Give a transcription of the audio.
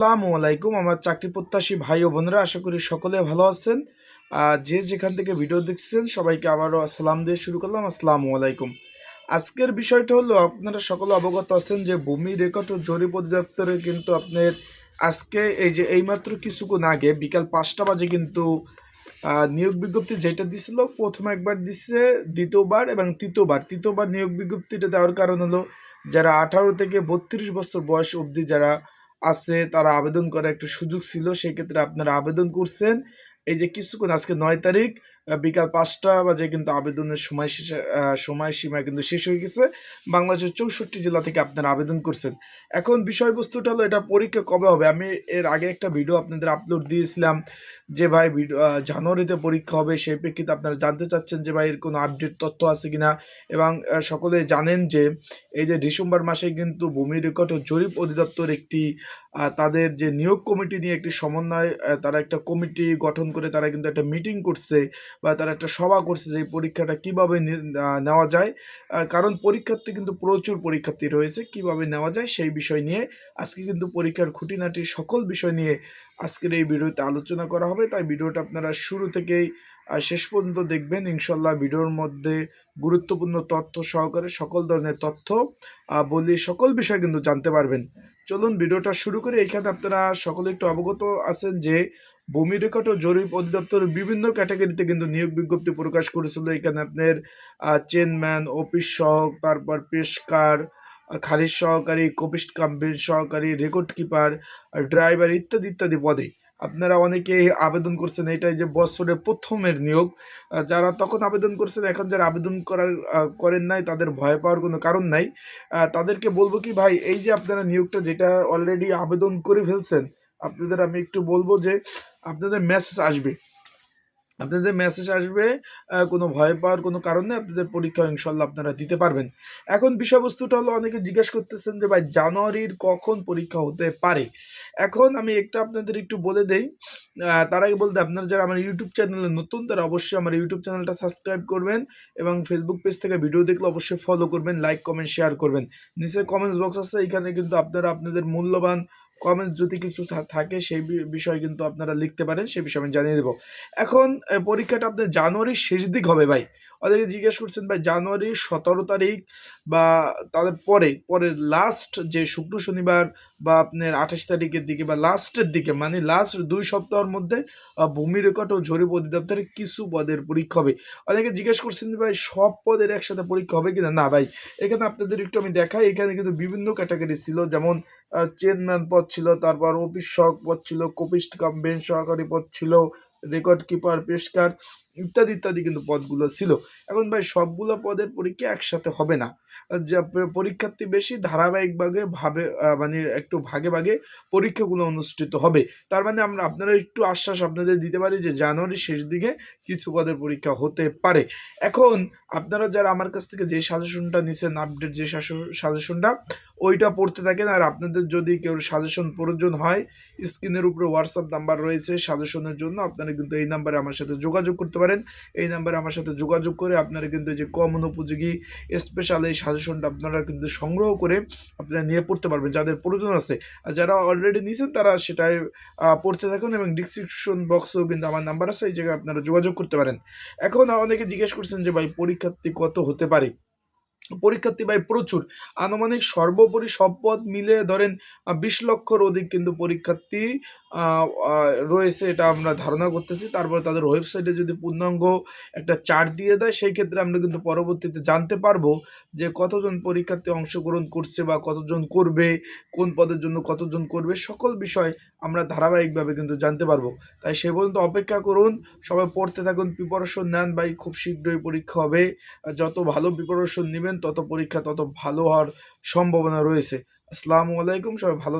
আসসালামু আলাইকুম আমার চাকরি প্রত্যাশী ভাই ও বোনেরা, আশা করি সকলে ভালো আছেন। যে যেখান থেকে ভিডিও দেখছেন সবাইকে আবারও আসসালাম দিয়ে শুরু করলাম। আসসালামু আলাইকুম। আজকের বিষয়টা হলো, আপনারা সকলে অবগত আছেন যে ভূমি রেকর্ড ও জরিপ অধিদপ্তরে কিন্তু আপনার আজকে এইমাত্র কিছুক্ষণ আগে বিকাল 5টা বাজে কিন্তু নিয়োগ বিজ্ঞপ্তি যেটা দিছিল, প্রথম একবার দিচ্ছে, দ্বিতীয়বার এবং তৃতীয়বার নিয়োগ বিজ্ঞপ্তিটা দেওয়ার কারণ হলো যারা 18 থেকে 32 বছর বয়স অবধি যারা আছে তারা আবেদন করার একটা সুযোগ ছিল। সেই ক্ষেত্রে আপনারা আবেদন করছেন। এই যে কিছুক্ষণ আজকে 9 তারিখ বিকাল 5টা বাজে কিন্তু আবেদনের সময়সীমা কিন্তু শেষ হয়ে গেছে। বাংলাদেশের 64 জেলা থেকে আপনারা আবেদন করছেন। এখন বিষয়বস্তুটা হলো, এটা পরীক্ষা কবে হবে? আমি এর আগে একটা ভিডিও আপনাদের আপলোড দিয়েছিলাম যে ভাই জানুয়ারিতে পরীক্ষা হবে। সেই প্রেক্ষিতে আপনারা জানতে চাচ্ছেন যে ভাই এর কোনো আপডেট তথ্য আছে কিনা। এবং সকলে জানেন যে এই যে ডিসেম্বর মাসে কিন্তু ভূমি রেকর্ড ও জরিপ অধিদপ্তর একটি তাদের যে নিয়োগ কমিটি নিয়ে একটি সমন্বয়, তারা একটা কমিটি গঠন করে তারা কিন্তু একটা মিটিং করছে বা তারা একটা সভা করছে যে এই পরীক্ষাটা কীভাবে নেওয়া যায়। কারণ পরীক্ষার্থী কিন্তু প্রচুর পরীক্ষার্থী রয়েছে, কিভাবে নেওয়া যায় সেই বিষয় নিয়ে আজকে কিন্তু পরীক্ষার খুঁটিনাটি সকল বিষয় নিয়ে আজকের এই ভিডিওতে আলোচনা করা হবে। তাই ভিডিওটা আপনারা শুরু থেকেই শেষ পর্যন্ত দেখবেন। ইনশাল্লাহ ভিডিওর মধ্যে গুরুত্বপূর্ণ তথ্য সহকারে সকল ধরনের তথ্য বলি, সকল বিষয় কিন্তু জানতে পারবেন। চলুন ভিডিওটা শুরু করি। এখানে আপনারা সকলে একটু অবগত আছেন যে ভূমি রেকর্ড ও জরিপ অধিদপ্তর বিভিন্ন ক্যাটাগরিতে কিন্তু নিয়োগ বিজ্ঞপ্তি প্রকাশ করেছিল। এখানে আপনার চেনম্যান, অফিস সহক, তারপর পেশকার, খারিজ সহকারী, কপিস্ট কাম্পেন সহকারী, রেকর্ড কিপার, ড্রাইভার ইত্যাদি ইত্যাদি পদে আপনারা অনেকেই আবেদন করছেন। এটাই যে বছরের প্রথমের নিয়োগ। যারা তখন আবেদন করছেন, এখন যারা আবেদন করেন নাই তাদের ভয় পাওয়ার কোনো কারণ নাই। তাদেরকে বলবো কি ভাই, এই যে আপনারা নিয়োগটা যেটা অলরেডি আবেদন করে ফেলছেন, আপনাদের আমি একটু বলবো যে আপনাদের মেসেজ আসবে। কোনো ভয় পাওয়ার কোনো কারণ নেই, আপনাদের পরীক্ষা ইনশাল্লাহ আপনারা দিতে পারবেন। এখন বিষয়বস্তুটা হলো, অনেকে জিজ্ঞেস করতেছেন যে ভাই জানুয়ারির কখন পরীক্ষা হতে পারে। এখন আমি একটা আপনাদের একটু বলে দেই। তার আগে বলতে, আপনারা যারা আমার ইউটিউব চ্যানেলে নতুন তারা অবশ্যই আমার ইউটিউব চ্যানেলটা সাবস্ক্রাইব করবেন এবং ফেসবুক পেজ থেকে ভিডিও দেখলে অবশ্যই ফলো করবেন, লাইক কমেন্ট শেয়ার করবেন। নিচে কমেন্টস বক্স আছে, এখানে কিন্তু আপনারা আপনাদের মূল্যবান কমেন্ট যদি কিছু থাকে সেই বিষয়ে কিন্তু আপনারা লিখতে পারেন, সেই বিষয়ে আমি জানিয়ে দেবো। এখন পরীক্ষাটা আপনার জানুয়ারির শেষ দিক হবে ভাই। অনেকে জিজ্ঞেস করছেন ভাই জানুয়ারির 17 তারিখ বা তাদের পরের লাস্ট যে শুক্র শনিবার বা আপনার 28 তারিখের দিকে বা লাস্টের দিকে, মানে লাস্ট 2 সপ্তাহের মধ্যে ভূমি রেকর্ড ও জরিপ অধিদপ্তরের কিছু পদের পরীক্ষা হবে। অনেকে জিজ্ঞেস করছেন যে ভাই সব পদের একসাথে পরীক্ষা হবে কিনা। না ভাই, এখানে আপনাদের একটু আমি দেখাই। এখানে কিন্তু বিভিন্ন ক্যাটাগরি ছিল, যেমন চেয়ারম্যান পদ ছিল, তারপর অফিস সহক পদ ছিল, কপিস্ট কাম বেঞ্চ সহকারী পদ ছিল, রেকর্ড কিপার, পেশকার ইত্যাদি ইত্যাদি কিন্তু পদগুলো ছিল। এখন ভাই সবগুলো পদের পরীক্ষা একসাথে হবে না। যে পরীক্ষার্থী বেশি, ধারাবাহিকভাবে মানে একটু ভাগে ভাগে পরীক্ষাগুলো অনুষ্ঠিত হবে। তার মানে আপনারা একটু আশ্বাস আপনাদের দিতে পারি যে জানুয়ারির শেষ দিকে কিছু পদের পরীক্ষা হতে পারে। এখন আপনারা যারা আমার কাছ থেকে যে সাজেশনটা নিছেন, আপডেট যে সাজেশনটা, ওইটা পড়তে থাকেন। আর আপনাদের যদি কেউ সাজেশন প্রয়োজন হয়, স্ক্রিনের উপরে হোয়াটসঅ্যাপ নাম্বার রয়েছে সাজেশনের জন্য। আপনারা কিন্তু এই নাম্বারে আমার সাথে যোগাযোগ করতে পারেন। এই নাম্বারে আমার সাথে যোগাযোগ করে আপনারা কিন্তু যে কমন উপযোগী স্পেশাল এই সাজেশনটা আপনারা কিন্তু সংগ্রহ করে আপনারা নিয়ে পড়তে পারবেন যাদের প্রয়োজন আছে। আর যারা অলরেডি নিয়েছেন তারা সেটাই পড়তে থাকুন। এবং ডিসক্রিপশন বক্সেও কিন্তু আমার নাম্বার আছে, এই জায়গায় আপনারা যোগাযোগ করতে পারেন। এখন অনেকে জিজ্ঞেস করছেন যে ভাই পরীক্ষার্থী কত হতে পারে। পরীক্ষার্থী ভাই প্রচুর, আনুমানিক সর্বোপরি সব পদ মিলে ধরেন 20 লক্ষর অধিক কিন্তু পরীক্ষার্থী রয়েছে, এটা আমরা ধারণা করতেছি। তারপরে তাদের ওয়েবসাইটে যদি পূর্ণাঙ্গ একটা চার্ট দিয়ে দেয়, সেই ক্ষেত্রে আমরা কিন্তু পরবর্তীতে জানতে পারবো যে কতজন পরীক্ষার্থী অংশগ্রহণ করছে বা কতজন করবে, কোন পদের জন্য কতজন করবে, সকল বিষয় আমরা ধারাবাহিকভাবে কিন্তু জানতে পারবো। তাই সে পর্যন্ত অপেক্ষা করুন, সবাই পড়তে থাকুন, প্রিপারেশন নেন ভাই। খুব শীঘ্রই পরীক্ষা হবে। যত ভালো প্রিপারেশন নেবেন তত পরীক্ষা তত ভালো হওয়ার সম্ভাবনা রয়েছে। আসসালামু আলাইকুম, সবাই ভালো